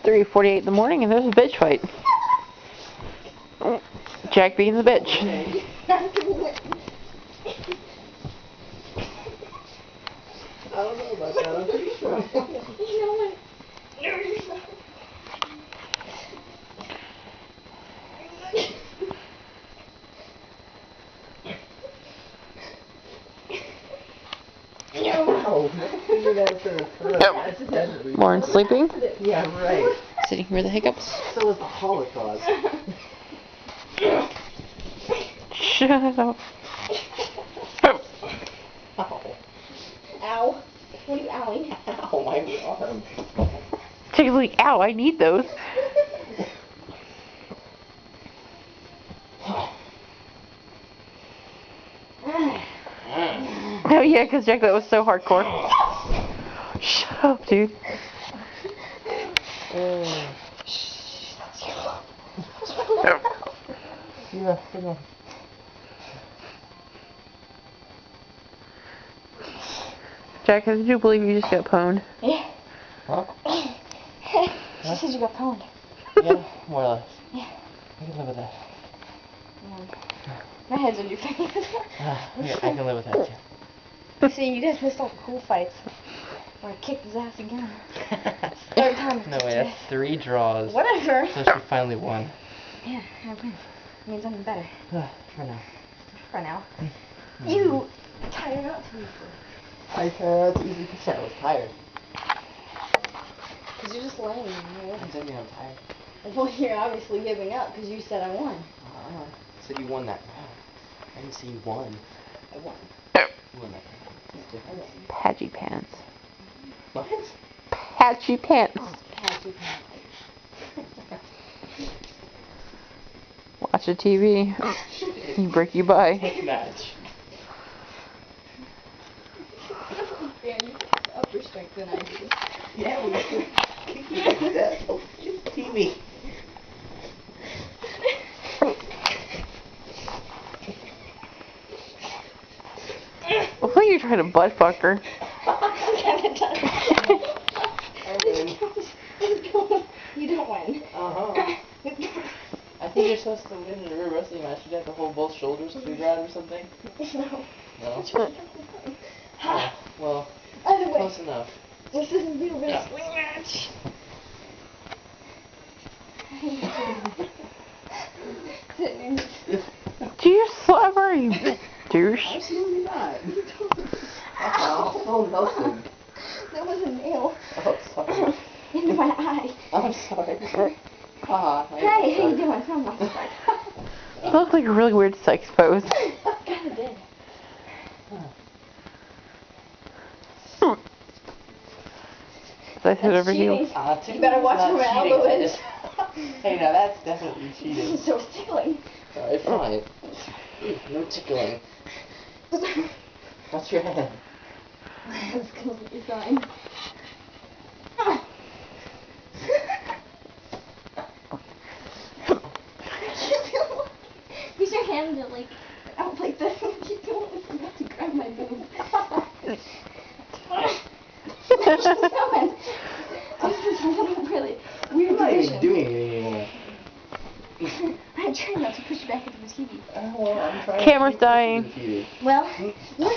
3:48 in the morning, and there's a bitch fight. Jack being the bitch. I don't know about that. I'm pretty sure. You know what? No, you're not. No. Figure that for Lauren's sleeping. Yeah, right. Sitting here with the hiccups. So was the Holocaust. Shut up. Ow. Ow. What are you owing? Ow, my arm. Chick's like, ow, I need those. Oh yeah, because Jack, that was so hardcore. Shut up, dude. Yeah, hang on. Jack, did you believe you just got pwned? Yeah. Huh? She said you got pwned. Yeah, more or less. Yeah. I can live with that. My head's in your face. Yeah, I can live with that too. See, you guys missed all the cool fights. Where I kicked his ass again. Third time. No way, that's 3 draws. Whatever. So she finally won. Yeah, I win. Means I'm better. For now. For now. You tired out too easily. I tired out too easily because I was tired. Because you're just laying there. I'm telling you I'm tired. Well, you're obviously giving up because you said I won. So you won that round. I didn't say you won. I won. You won that round. It's different. Patchy pants. What? Patchy pants. Patchy pants. Watch the TV. You break your bye. Match. Yeah, you have upper strength than I do. Yeah, we can do that. Oh, it's TV. Looks like you're trying to butt fuck her. You don't win. Uh-huh. I think you're supposed to win in a real wrestling match. You have to hold both shoulders to the ground or something. No. No? Oh, well, Either way, close enough. this isn't a real wrestling match. Do you slap her, you douche? Absolutely not. Oh, Nelson. That was a nail. Oh, sorry. Into my eye. I'm sorry. Hey, how you doing? It's not my fault. You look like a really weird sex pose. Kinda did. Is head over heels? You better watch where Aldo is. Hey, now that's definitely This cheating. is so tickling. Alright, fine. No tickling. What's your head? That's completely fine. Use your hand to out like this. You don't want to grab my boob. This is a really weird I'm not even position. doing anything anymore. I'm trying not to push you back into the TV. Well, I'm trying Camera's to dying. keep it to the TV. Well,